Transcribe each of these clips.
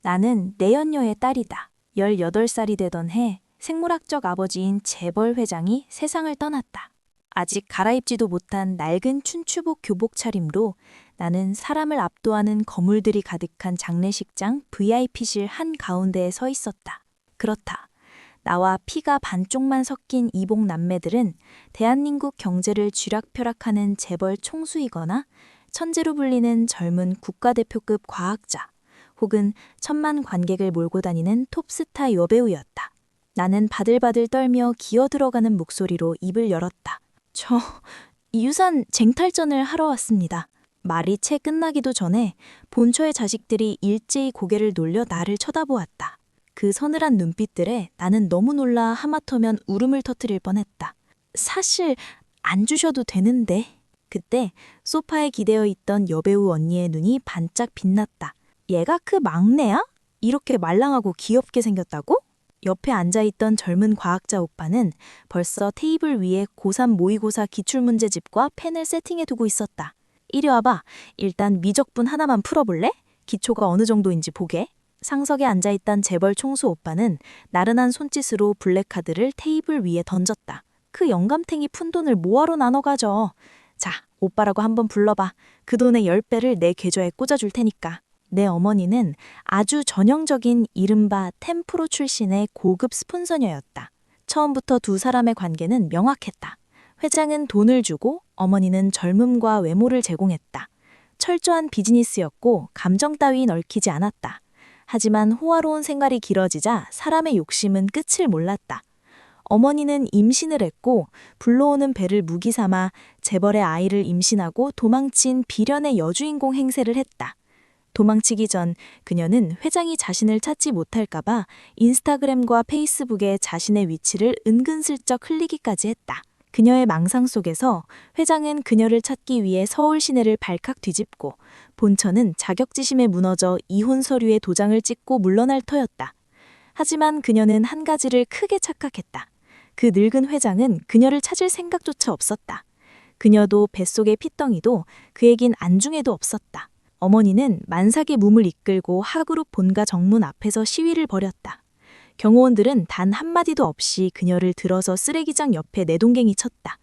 나는 내연녀의 딸이다. 18살이 되던 해 생물학적 아버지인 재벌 회장이 세상을 떠났다. 아직 갈아입지도 못한 낡은 춘추복 교복 차림으로 나는 사람을 압도하는 거물들이 가득한 장례식장 VIP실 한가운데에 서 있었다. 그렇다. 나와 피가 반쪽만 섞인 이복 남매들은 대한민국 경제를 쥐락펴락하는 재벌 총수이거나 천재로 불리는 젊은 국가대표급 과학자, 혹은 천만 관객을 몰고 다니는 톱스타 여배우였다. 나는 바들바들 떨며 기어 들어가는 목소리로 입을 열었다. 저 유산 쟁탈전을 하러 왔습니다. 말이 채 끝나기도 전에 본처의 자식들이 일제히 고개를 놀려 나를 쳐다보았다. 그 서늘한 눈빛들에 나는 너무 놀라 하마터면 울음을 터뜨릴 뻔했다. 사실 안 주셔도 되는데. 그때 소파에 기대어 있던 여배우 언니의 눈이 반짝 빛났다. 얘가 그 막내야? 이렇게 말랑하고 귀엽게 생겼다고? 옆에 앉아있던 젊은 과학자 오빠는 벌써 테이블 위에 고3 모의고사 기출문제집과 펜을 세팅해두고 있었다. 이리 와봐. 일단 미적분 하나만 풀어볼래? 기초가 어느 정도인지 보게. 상석에 앉아있던 재벌 총수 오빠는 나른한 손짓으로 블랙카드를 테이블 위에 던졌다. 그 영감탱이 푼돈을 뭐하러 나눠 가져. 자, 오빠라고 한번 불러봐. 그 돈의 10배를 내 계좌에 꽂아줄 테니까. 내 어머니는 아주 전형적인 이른바 템프로 출신의 고급 스폰서녀였다. 처음부터 두 사람의 관계는 명확했다. 회장은 돈을 주고 어머니는 젊음과 외모를 제공했다. 철저한 비즈니스였고 감정 따윈 얽히지 않았다. 하지만 호화로운 생활이 길어지자 사람의 욕심은 끝을 몰랐다. 어머니는 임신을 했고 불러오는 배를 무기 삼아 재벌의 아이를 임신하고 도망친 비련의 여주인공 행세를 했다. 도망치기 전 그녀는 회장이 자신을 찾지 못할까봐 인스타그램과 페이스북에 자신의 위치를 은근슬쩍 흘리기까지 했다. 그녀의 망상 속에서 회장은 그녀를 찾기 위해 서울 시내를 발칵 뒤집고 본처는 자격지심에 무너져 이혼 서류에 도장을 찍고 물러날 터였다. 하지만 그녀는 한 가지를 크게 착각했다. 그 늙은 회장은 그녀를 찾을 생각조차 없었다. 그녀도 뱃속의 핏덩이도 그에겐 안중에도 없었다. 어머니는 만삭의 몸을 이끌고 하그룹 본가 정문 앞에서 시위를 벌였다. 경호원들은 단 한마디도 없이 그녀를 들어서 쓰레기장 옆에 내동갱이 쳤다.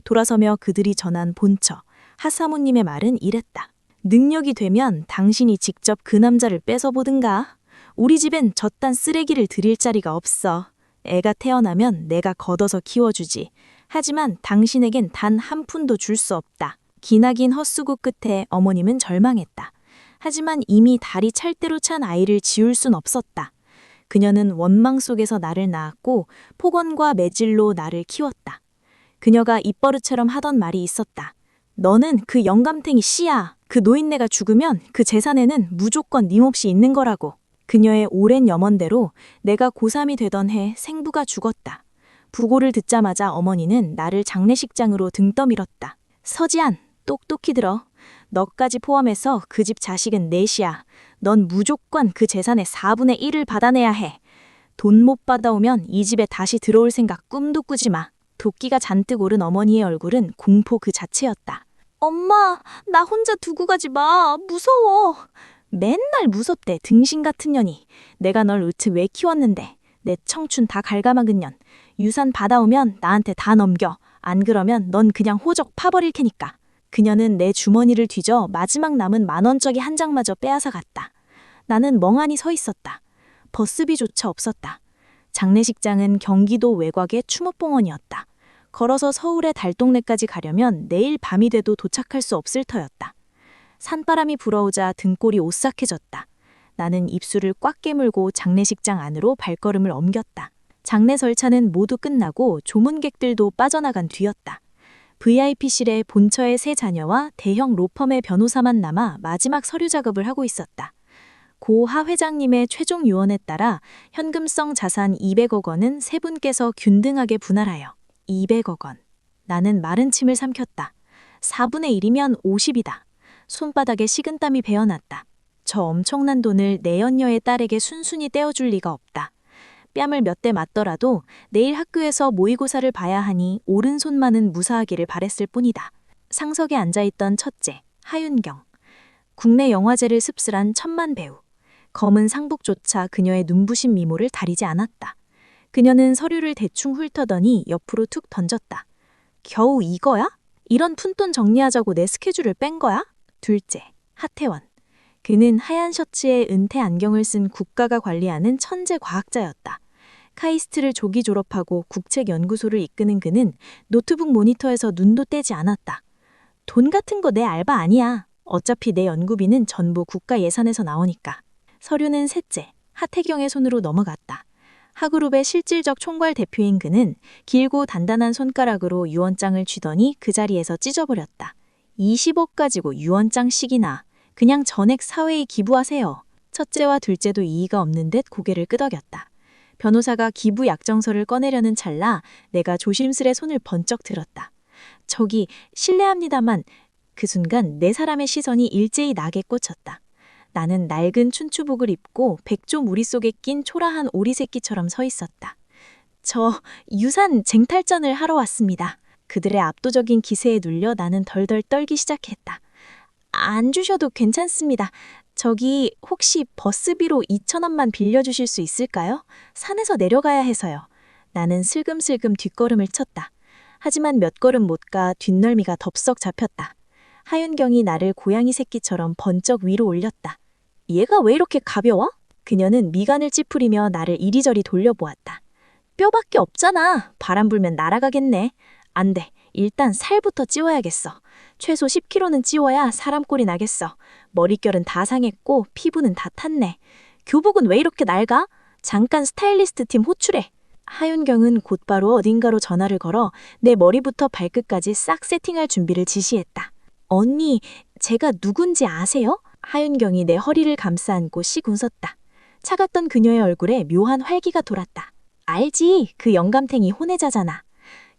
돌아서며 그들이 전한 본처, 하사모님의 말은 이랬다. 능력이 되면 당신이 직접 그 남자를 뺏어보든가. 우리 집엔 저딴 쓰레기를 드릴 자리가 없어. 애가 태어나면 내가 걷어서 키워주지. 하지만 당신에겐 단 한 푼도 줄 수 없다. 기나긴 헛수고 끝에 어머님은 절망했다. 하지만 이미 다리 찰대로 찬 아이를 지울 순 없었다. 그녀는 원망 속에서 나를 낳았고 폭언과 매질로 나를 키웠다. 그녀가 입버릇처럼 하던 말이 있었다. 너는 그 영감탱이 씨야. 그 노인네가 죽으면 그 재산에는 무조건 네 몫이 있는 거라고. 그녀의 오랜 염원대로 내가 고3이 되던 해 생부가 죽었다. 부고를 듣자마자 어머니는 나를 장례식장으로 등 떠밀었다. 서지안, 똑똑히 들어. 너까지 포함해서 그 집 자식은 넷이야. 넌 무조건 그 재산의 4분의 1을 받아내야 해. 돈 못 받아오면 이 집에 다시 들어올 생각 꿈도 꾸지 마. 도끼가 잔뜩 오른 어머니의 얼굴은 공포 그 자체였다. 엄마, 나 혼자 두고 가지 마. 무서워. 맨날 무섭대, 등신 같은 년이. 내가 널 으트 왜 키웠는데. 내 청춘 다 갉아먹은 년. 유산 받아오면 나한테 다 넘겨. 안 그러면 넌 그냥 호적 파버릴 테니까. 그녀는 내 주머니를 뒤져 마지막 남은 만원짜리 한 장마저 빼앗아 갔다. 나는 멍하니 서 있었다. 버스비조차 없었다. 장례식장은 경기도 외곽의 추모봉원이었다. 걸어서 서울의 달동네까지 가려면 내일 밤이 돼도 도착할 수 없을 터였다. 산바람이 불어오자 등골이 오싹해졌다. 나는 입술을 꽉 깨물고 장례식장 안으로 발걸음을 옮겼다. 장례 절차는 모두 끝나고 조문객들도 빠져나간 뒤였다. VIP실에 본처의 세 자녀와 대형 로펌의 변호사만 남아 마지막 서류 작업을 하고 있었다. 고 하 회장님의 최종 유언에 따라 현금성 자산 200억 원은 세 분께서 균등하게 분할하여. 200억 원. 나는 마른 침을 삼켰다. 4분의 1이면 50이다. 손바닥에 식은땀이 배어났다. 저 엄청난 돈을 내연녀의 딸에게 순순히 떼어줄 리가 없다. 뺨을 몇 대 맞더라도 내일 학교에서 모의고사를 봐야 하니 오른손만은 무사하기를 바랬을 뿐이다. 상석에 앉아있던 첫째, 하윤경. 국내 영화제를 씁쓸한 천만 배우. 검은 상복조차 그녀의 눈부신 미모를 가리지 않았다. 그녀는 서류를 대충 훑더니 옆으로 툭 던졌다. 겨우 이거야? 이런 푼돈 정리하자고 내 스케줄을 뺀 거야? 둘째, 하태원. 그는 하얀 셔츠에 은퇴 안경을 쓴 국가가 관리하는 천재 과학자였다. 카이스트를 조기 졸업하고 국책연구소를 이끄는 그는 노트북 모니터에서 눈도 떼지 않았다. 돈 같은 거 내 알바 아니야. 어차피 내 연구비는 전부 국가 예산에서 나오니까. 서류는 셋째, 하태경의 손으로 넘어갔다. 하그룹의 실질적 총괄 대표인 그는 길고 단단한 손가락으로 유언장을 쥐더니 그 자리에서 찢어버렸다. 20억 가지고 유언장씩이나. 그냥 전액 사회에 기부하세요. 첫째와 둘째도 이의가 없는 듯 고개를 끄덕였다. 변호사가 기부 약정서를 꺼내려는 찰나 내가 조심스레 손을 번쩍 들었다. 저기 실례합니다만. 그 순간 네 사람의 시선이 일제히 나게 꽂혔다. 나는 낡은 춘추복을 입고 백조 무리 속에 낀 초라한 오리새끼처럼 서 있었다. 저 유산 쟁탈전을 하러 왔습니다. 그들의 압도적인 기세에 눌려 나는 덜덜 떨기 시작했다. 안 주셔도 괜찮습니다. 저기 혹시 버스비로 2,000원만 빌려주실 수 있을까요? 산에서 내려가야 해서요. 나는 슬금슬금 뒷걸음을 쳤다. 하지만 몇 걸음 못 가 뒷널미가 덥석 잡혔다. 하윤경이 나를 고양이 새끼처럼 번쩍 위로 올렸다. 얘가 왜 이렇게 가벼워? 그녀는 미간을 찌푸리며 나를 이리저리 돌려보았다. 뼈밖에 없잖아. 바람 불면 날아가겠네. 안 돼. 일단 살부터 찌워야겠어. 최소 10kg는 찌워야 사람 꼴이 나겠어. 머릿결은 다 상했고 피부는 다 탔네. 교복은 왜 이렇게 낡아? 잠깐 스타일리스트 팀 호출해. 하윤경은 곧바로 어딘가로 전화를 걸어 내 머리부터 발끝까지 싹 세팅할 준비를 지시했다. 언니, 제가 누군지 아세요? 하윤경이 내 허리를 감싸 안고 씩 웃었다. 차갑던 그녀의 얼굴에 묘한 활기가 돌았다. 알지? 그 영감탱이 혼외자잖아.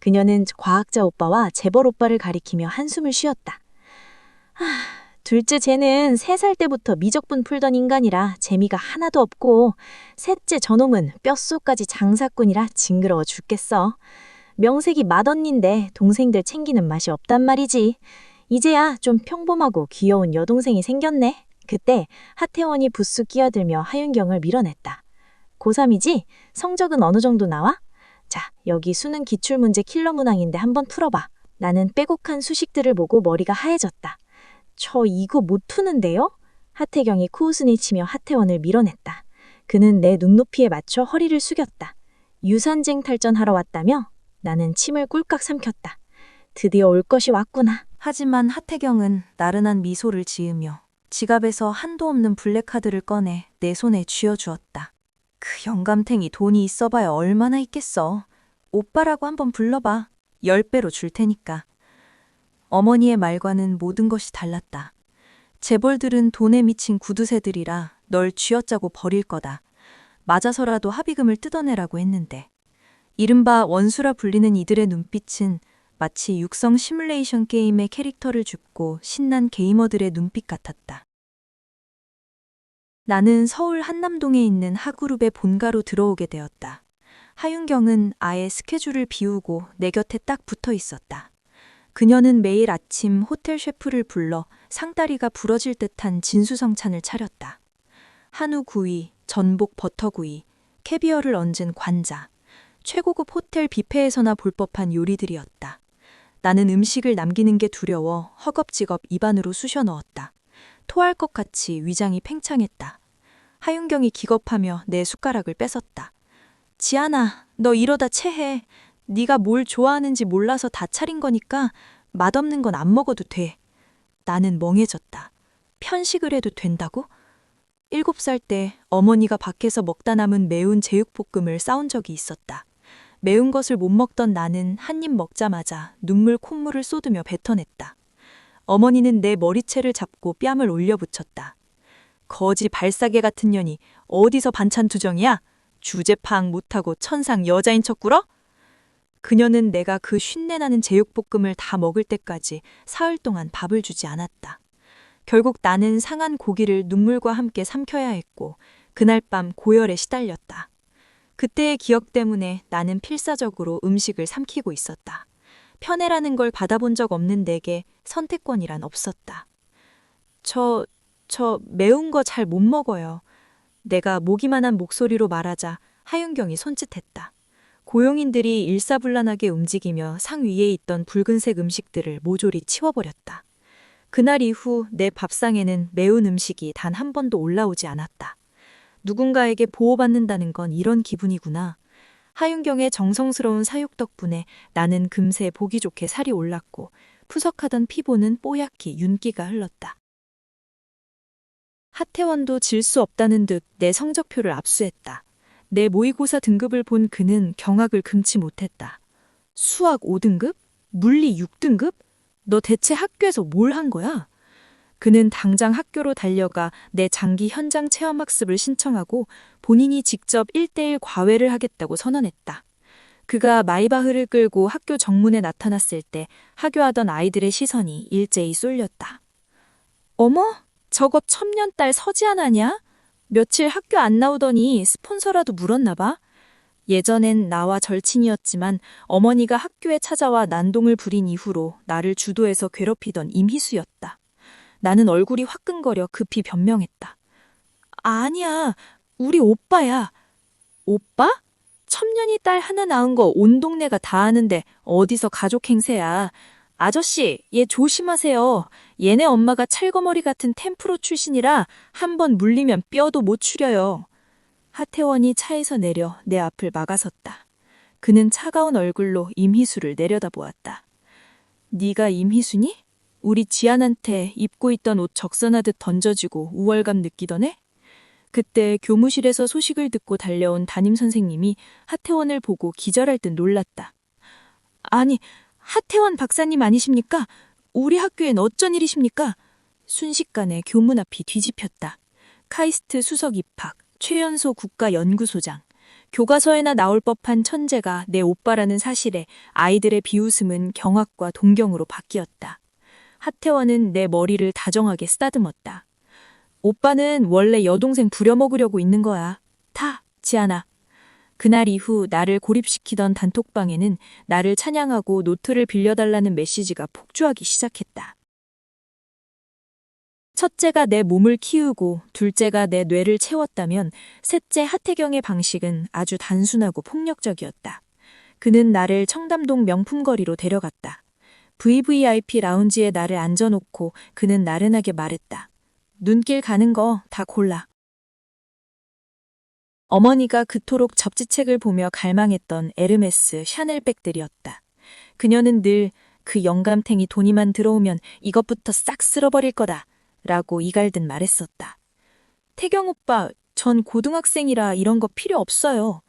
그녀는 과학자 오빠와 재벌 오빠를 가리키며 한숨을 쉬었다. 둘째 쟤는 3살 때부터 미적분 풀던 인간이라 재미가 하나도 없고 셋째 저놈은 뼛속까지 장사꾼이라 징그러워 죽겠어. 명색이 맏언니인데 동생들 챙기는 맛이 없단 말이지. 이제야 좀 평범하고 귀여운 여동생이 생겼네. 그때 하태원이 부스 끼어들며 하윤경을 밀어냈다. 고3이지? 성적은 어느 정도 나와? 자, 여기 수능 기출문제 킬러 문항인데 한번 풀어봐. 나는 빼곡한 수식들을 보고 머리가 하얘졌다. 저 이거 못 푸는데요? 하태경이 코웃음을 치며 하태원을 밀어냈다. 그는 내 눈높이에 맞춰 허리를 숙였다. 유산쟁 탈전하러 왔다며? 나는 침을 꿀깍 삼켰다. 드디어 올 것이 왔구나. 하지만 하태경은 나른한 미소를 지으며 지갑에서 한도 없는 블랙카드를 꺼내 내 손에 쥐어주었다. 그 영감탱이 돈이 있어봐야 얼마나 있겠어. 오빠라고 한번 불러봐. 10배로 줄 테니까. 어머니의 말과는 모든 것이 달랐다. 재벌들은 돈에 미친 구두쇠들이라 널 쥐어짜고 버릴 거다. 맞아서라도 합의금을 뜯어내라고 했는데. 이른바 원수라 불리는 이들의 눈빛은 마치 육성 시뮬레이션 게임의 캐릭터를 줍고 신난 게이머들의 눈빛 같았다. 나는 서울 한남동에 있는 하그룹의 본가로 들어오게 되었다. 하윤경은 아예 스케줄을 비우고 내 곁에 딱 붙어 있었다. 그녀는 매일 아침 호텔 셰프를 불러 상다리가 부러질 듯한 진수성찬을 차렸다. 한우 구이, 전복 버터구이, 캐비어를 얹은 관자, 최고급 호텔 뷔페에서나 볼 법한 요리들이었다. 나는 음식을 남기는 게 두려워 허겁지겁 입안으로 쑤셔 넣었다. 토할 것 같이 위장이 팽창했다. 하윤경이 기겁하며 내 숟가락을 뺏었다. 지안아, 너 이러다 체해. 네가 뭘 좋아하는지 몰라서 다 차린 거니까 맛없는 건 안 먹어도 돼. 나는 멍해졌다. 편식을 해도 된다고? 7살 때 어머니가 밖에서 먹다 남은 매운 제육볶음을 싸운 적이 있었다. 매운 것을 못 먹던 나는 한 입 먹자마자 눈물 콧물을 쏟으며 뱉어냈다. 어머니는 내 머리채를 잡고 뺨을 올려붙였다. 거지 발사개 같은 년이 어디서 반찬 투정이야? 주제 파악 못하고 천상 여자인 척 굴어? 그녀는 내가 그 쉰내나는 제육볶음을 다 먹을 때까지 사흘 동안 밥을 주지 않았다. 결국 나는 상한 고기를 눈물과 함께 삼켜야 했고 그날 밤 고열에 시달렸다. 그때의 기억 때문에 나는 필사적으로 음식을 삼키고 있었다. 편애라는 걸 받아본 적 없는 내게 선택권이란 없었다. 저 매운 거 잘 못 먹어요. 내가 모기만한 목소리로 말하자 하윤경이 손짓했다. 고용인들이 일사불란하게 움직이며 상 위에 있던 붉은색 음식들을 모조리 치워버렸다. 그날 이후 내 밥상에는 매운 음식이 단 한 번도 올라오지 않았다. 누군가에게 보호받는다는 건 이런 기분이구나. 하윤경의 정성스러운 사육 덕분에 나는 금세 보기 좋게 살이 올랐고 푸석하던 피부는 뽀얗게 윤기가 흘렀다. 하태원도 질 수 없다는 듯 내 성적표를 압수했다. 내 모의고사 등급을 본 그는 경악을 금치 못했다. 수학 5등급? 물리 6등급? 너 대체 학교에서 뭘 한 거야? 그는 당장 학교로 달려가 내 장기 현장 체험학습을 신청하고 본인이 직접 1:1 과외를 하겠다고 선언했다. 그가 마이바흐를 끌고 학교 정문에 나타났을 때 하교하던 아이들의 시선이 일제히 쏠렸다. 어머, 저거 첨년딸 서지안 아냐? 며칠 학교 안 나오더니 스폰서라도 물었나 봐. 예전엔 나와 절친이었지만 어머니가 학교에 찾아와 난동을 부린 이후로 나를 주도해서 괴롭히던 임희수였다. 나는 얼굴이 화끈거려 급히 변명했다. 아니야, 우리 오빠야. 오빠? 첨년이 딸 하나 낳은 거 온 동네가 다 아는데 어디서 가족 행세야. 아저씨, 얘 조심하세요. 얘네 엄마가 찰거머리 같은 템프로 출신이라 한 번 물리면 뼈도 못 추려요. 하태원이 차에서 내려 내 앞을 막아섰다. 그는 차가운 얼굴로 임희수를 내려다보았다. 네가 임희수니? 우리 지안한테 입고 있던 옷 적선하듯 던져지고 우월감 느끼던 애? 그때 교무실에서 소식을 듣고 달려온 담임선생님이 하태원을 보고 기절할 듯 놀랐다. 아니, 하태원 박사님 아니십니까? 우리 학교엔 어쩐 일이십니까? 순식간에 교문 앞이 뒤집혔다. 카이스트 수석 입학, 최연소 국가연구소장. 교과서에나 나올 법한 천재가 내 오빠라는 사실에 아이들의 비웃음은 경악과 동경으로 바뀌었다. 하태원은 내 머리를 다정하게 쓰다듬었다. 오빠는 원래 여동생 부려먹으려고 있는 거야. 타, 지안아. 그날 이후 나를 고립시키던 단톡방에는 나를 찬양하고 노트를 빌려달라는 메시지가 폭주하기 시작했다. 첫째가 내 몸을 키우고 둘째가 내 뇌를 채웠다면 셋째 하태경의 방식은 아주 단순하고 폭력적이었다. 그는 나를 청담동 명품거리로 데려갔다. VVIP 라운지에 나를 앉아놓고 그는 나른하게 말했다. 눈길 가는 거 다 골라. 어머니가 그토록 접지책을 보며 갈망했던 에르메스, 샤넬백들이었다. 그녀는 늘 그 영감탱이 돈이만 들어오면 이것부터 싹 쓸어버릴 거다 라고 이갈듯 말했었다. 태경 오빠, 전 고등학생이라 이런 거 필요 없어요.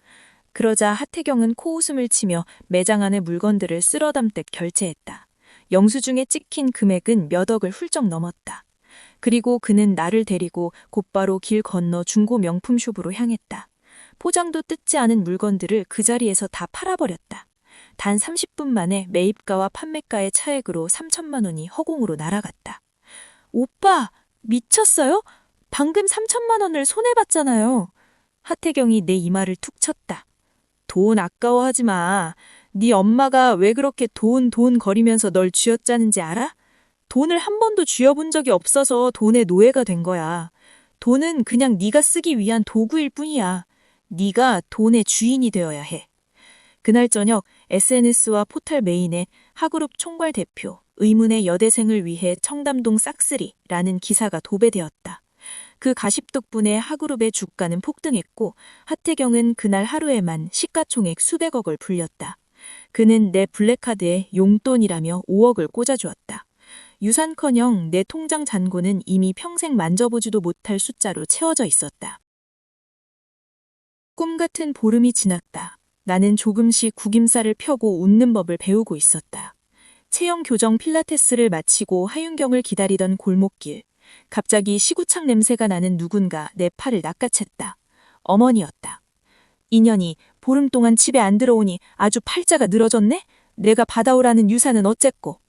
그러자 하태경은 코웃음을 치며 매장 안의 물건들을 쓸어담듯 결제했다. 영수증에 찍힌 금액은 몇 억을 훌쩍 넘었다. 그리고 그는 나를 데리고 곧바로 길 건너 중고 명품숍으로 향했다. 포장도 뜯지 않은 물건들을 그 자리에서 다 팔아버렸다. 단 30분 만에 매입가와 판매가의 차액으로 3천만 원이 허공으로 날아갔다. 오빠, 미쳤어요? 방금 3천만 원을 손해봤잖아요. 하태경이 내 이마를 툭 쳤다. 돈 아까워하지 마. 네 엄마가 왜 그렇게 돈 거리면서 널 쥐어짜는지 알아? 돈을 한 번도 쥐어본 적이 없어서 돈의 노예가 된 거야. 돈은 그냥 네가 쓰기 위한 도구일 뿐이야. 네가 돈의 주인이 되어야 해. 그날 저녁 SNS와 포털 메인에 하그룹 총괄 대표, 의문의 여대생을 위해 청담동 싹쓸이라는 기사가 도배되었다. 그 가십 덕분에 하그룹의 주가는 폭등했고 하태경은 그날 하루에만 시가총액 수백억을 불렸다. 그는 내 블랙카드에 용돈이라며 5억을 꽂아주었다. 유산커녕 내 통장 잔고는 이미 평생 만져보지도 못할 숫자로 채워져 있었다. 꿈 같은 보름이 지났다. 나는 조금씩 구김살을 펴고 웃는 법을 배우고 있었다. 체형 교정 필라테스를 마치고 하윤경을 기다리던 골목길. 갑자기 시구창 냄새가 나는 누군가 내 팔을 낚아챘다. 어머니였다. 인연이 보름 동안 집에 안 들어오니 아주 팔자가 늘어졌네? 내가 받아오라는 유산은 어쨌고.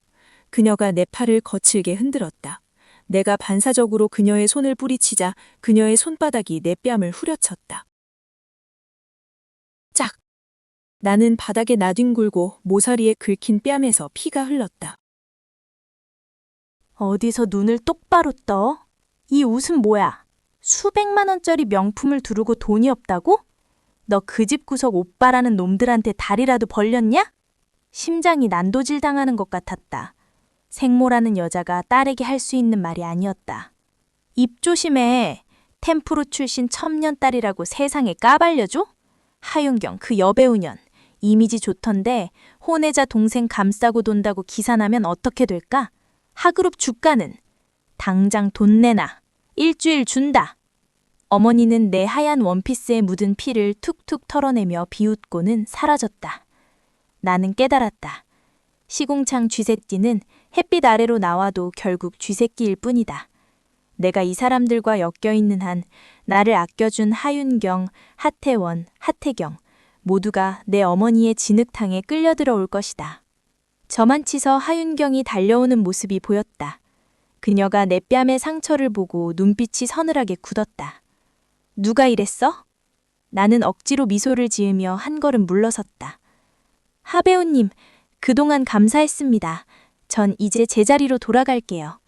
그녀가 내 팔을 거칠게 흔들었다. 내가 반사적으로 그녀의 손을 뿌리치자 그녀의 손바닥이 내 뺨을 후려쳤다. 짝! 나는 바닥에 나뒹굴고 모서리에 긁힌 뺨에서 피가 흘렀다. 어디서 눈을 똑바로 떠? 이 옷은 뭐야? 수백만 원짜리 명품을 두르고 돈이 없다고? 너 그 집 구석 오빠라는 놈들한테 다리라도 벌렸냐? 심장이 난도질 당하는 것 같았다. 생모라는 여자가 딸에게 할 수 있는 말이 아니었다. 입 조심해. 템프로 출신 첨년딸이라고 세상에 까발려줘? 하윤경 그 여배우년. 이미지 좋던데 혼외자 동생 감싸고 돈다고 기사나면 어떻게 될까? 하그룹 주가는 당장 돈 내놔. 일주일 준다. 어머니는 내 하얀 원피스에 묻은 피를 툭툭 털어내며 비웃고는 사라졌다. 나는 깨달았다. 시궁창 쥐새끼는 햇빛 아래로 나와도 결국 쥐새끼일 뿐이다. 내가 이 사람들과 엮여있는 한 나를 아껴준 하윤경, 하태원, 하태경 모두가 내 어머니의 진흙탕에 끌려들어 올 것이다. 저만치서 하윤경이 달려오는 모습이 보였다. 그녀가 내 뺨의 상처를 보고 눈빛이 서늘하게 굳었다. 누가 이랬어? 나는 억지로 미소를 지으며 한 걸음 물러섰다. 하 배우님, 그동안 감사했습니다. 전 이제 제자리로 돌아갈게요.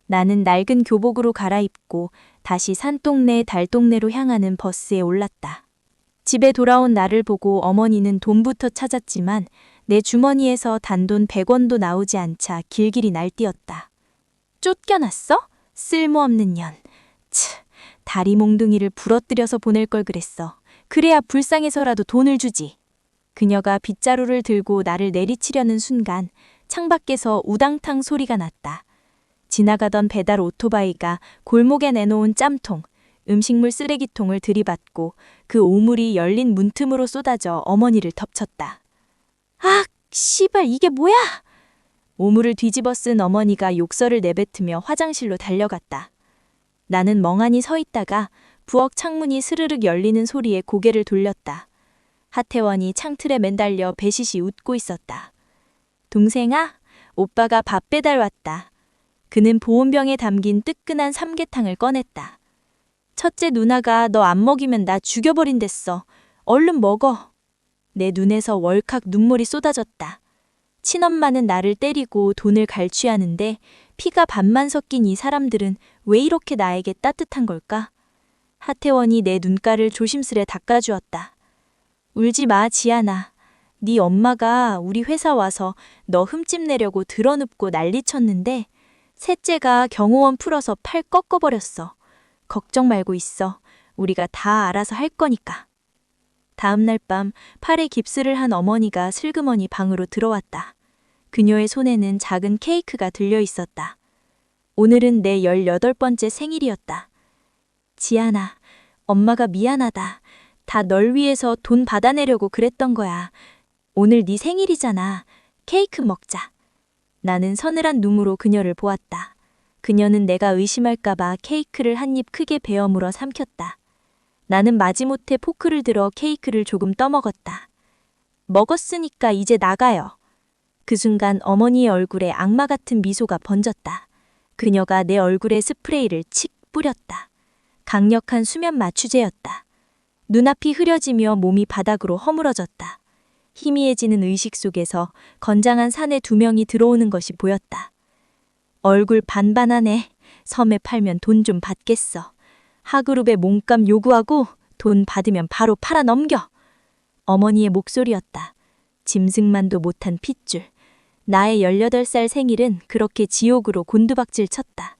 나는 낡은 교복으로 갈아입고 다시 산동네 달동네로 향하는 버스에 올랐다. 집에 돌아온 나를 보고 어머니는 돈부터 찾았지만 내 주머니에서 단돈 100원도 나오지 않자 길길이 날뛰었다. 쫓겨났어? 쓸모없는 년. 다리 몽둥이를 부러뜨려서 보낼 걸 그랬어. 그래야 불쌍해서라도 돈을 주지. 그녀가 빗자루를 들고 나를 내리치려는 순간 창밖에서 우당탕 소리가 났다. 지나가던 배달 오토바이가 골목에 내놓은 짬통, 음식물 쓰레기통을 들이받고 그 오물이 열린 문틈으로 쏟아져 어머니를 덮쳤다. 아, 씨발 이게 뭐야? 오물을 뒤집어 쓴 어머니가 욕설을 내뱉으며 화장실로 달려갔다. 나는 멍하니 서 있다가 부엌 창문이 스르륵 열리는 소리에 고개를 돌렸다. 하태원이 창틀에 매달려 배시시 웃고 있었다. 동생아, 오빠가 밥 배달 왔다. 그는 보온병에 담긴 뜨끈한 삼계탕을 꺼냈다. 첫째 누나가 너 안 먹이면 나 죽여버린댔어. 얼른 먹어. 내 눈에서 월칵 눈물이 쏟아졌다. 친엄마는 나를 때리고 돈을 갈취하는데 피가 반만 섞인 이 사람들은 왜 이렇게 나에게 따뜻한 걸까? 하태원이 내 눈가를 조심스레 닦아주었다. 울지 마, 지아나. 네 엄마가 우리 회사 와서 너 흠집 내려고 드러눕고 난리쳤는데 셋째가 경호원 풀어서 팔 꺾어버렸어. 걱정 말고 있어. 우리가 다 알아서 할 거니까. 다음 날 밤 팔에 깁스를 한 어머니가 슬그머니 방으로 들어왔다. 그녀의 손에는 작은 케이크가 들려 있었다. 오늘은 내 18번째 생일이었다. 지아나, 엄마가 미안하다. 다 널 위해서 돈 받아내려고 그랬던 거야. 오늘 네 생일이잖아. 케이크 먹자. 나는 서늘한 눈으로 그녀를 보았다. 그녀는 내가 의심할까봐 케이크를 한 입 크게 베어 물어 삼켰다. 나는 마지못해 포크를 들어 케이크를 조금 떠먹었다. 먹었으니까 이제 나가요. 그 순간 어머니의 얼굴에 악마 같은 미소가 번졌다. 그녀가 내 얼굴에 스프레이를 칙 뿌렸다. 강력한 수면 마취제였다. 눈앞이 흐려지며 몸이 바닥으로 허물어졌다. 희미해지는 의식 속에서 건장한 사내 2명이 들어오는 것이 보였다. 얼굴 반반하네. 섬에 팔면 돈 좀 받겠어. 하그룹에 몸값 요구하고 돈 받으면 바로 팔아 넘겨. 어머니의 목소리였다. 짐승만도 못한 핏줄. 나의 18살 생일은 그렇게 지옥으로 곤두박질 쳤다.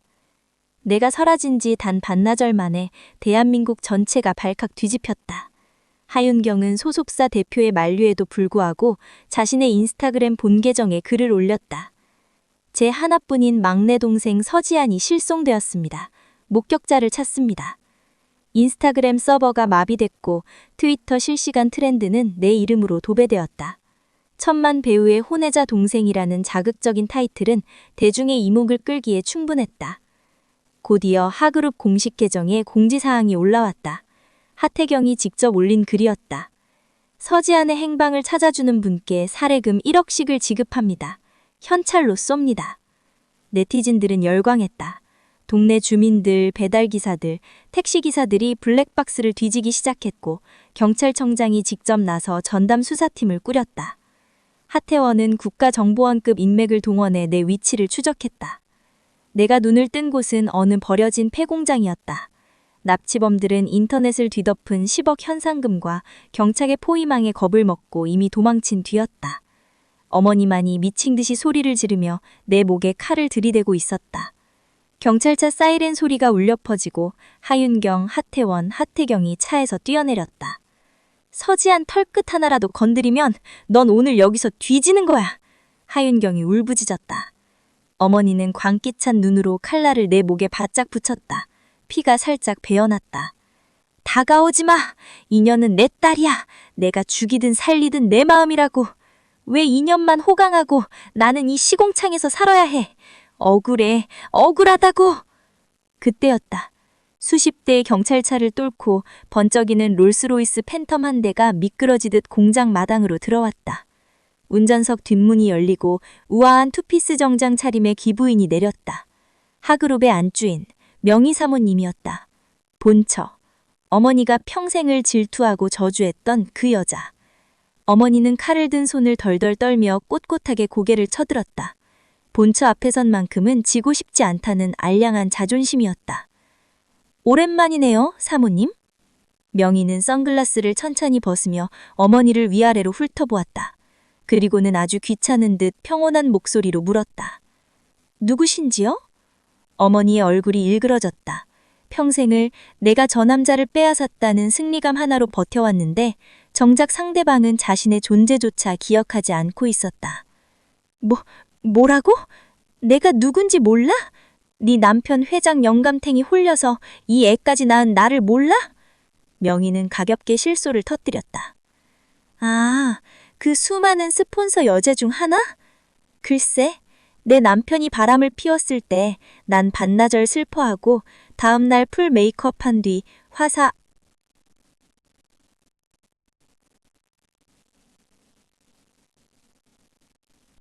내가 사라진 지 단 반나절 만에 대한민국 전체가 발칵 뒤집혔다. 하윤경은 소속사 대표의 만류에도 불구하고 자신의 인스타그램 본 계정에 글을 올렸다. 제 하나뿐인 막내 동생 서지안이 실종되었습니다. 목격자를 찾습니다. 인스타그램 서버가 마비됐고 트위터 실시간 트렌드는 내 이름으로 도배되었다. 천만 배우의 혼외자 동생이라는 자극적인 타이틀은 대중의 이목을 끌기에 충분했다. 곧이어 하그룹 공식 계정에 공지사항이 올라왔다. 하태경이 직접 올린 글이었다. 서지안의 행방을 찾아주는 분께 사례금 1억씩을 지급합니다. 현찰로 쏩니다. 네티즌들은 열광했다. 동네 주민들, 배달기사들, 택시기사들이 블랙박스를 뒤지기 시작했고 경찰청장이 직접 나서 전담 수사팀을 꾸렸다. 하태원은 국가정보원급 인맥을 동원해 내 위치를 추적했다. 내가 눈을 뜬 곳은 어느 버려진 폐공장이었다. 납치범들은 인터넷을 뒤덮은 10억 현상금과 경찰의 포위망에 겁을 먹고 이미 도망친 뒤였다. 어머니만이 미친 듯이 소리를 지르며 내 목에 칼을 들이대고 있었다. 경찰차 사이렌 소리가 울려 퍼지고 하윤경, 하태원, 하태경이 차에서 뛰어내렸다. 서지한 털끝 하나라도 건드리면 넌 오늘 여기서 뒤지는 거야. 하윤경이 울부짖었다. 어머니는 광기찬 눈으로 칼날을 내 목에 바짝 붙였다. 피가 살짝 배어났다. 다가오지 마. 이년은 내 딸이야. 내가 죽이든 살리든 내 마음이라고. 왜 2년만 호강하고 나는 이 시공창에서 살아야 해. 억울해. 억울하다고. 그때였다. 수십 대의 경찰차를 뚫고 번쩍이는 롤스로이스 팬텀 한 대가 미끄러지듯 공장 마당으로 들어왔다. 운전석 뒷문이 열리고 우아한 투피스 정장 차림의 기부인이 내렸다. 하그룹의 안주인, 명의 사모님이었다. 본처, 어머니가 평생을 질투하고 저주했던 그 여자. 어머니는 칼을 든 손을 덜덜 떨며 꼿꼿하게 고개를 쳐들었다. 본처 앞에 선만큼은 지고 싶지 않다는 알량한 자존심이었다. 오랜만이네요, 사모님. 명희는 선글라스를 천천히 벗으며 어머니를 위아래로 훑어보았다. 그리고는 아주 귀찮은 듯 평온한 목소리로 물었다. 누구신지요? 어머니의 얼굴이 일그러졌다. 평생을 내가 저 남자를 빼앗았다는 승리감 하나로 버텨왔는데 정작 상대방은 자신의 존재조차 기억하지 않고 있었다. 뭐라고? 내가 누군지 몰라? 네 남편 회장 영감탱이 홀려서 이 애까지 낳은 나를 몰라? 명희는 가볍게 실소를 터뜨렸다. 아, 그 수많은 스폰서 여자 중 하나? 글쎄, 내 남편이 바람을 피웠을 때 난 반나절 슬퍼하고 다음날 풀 메이크업한 뒤 화사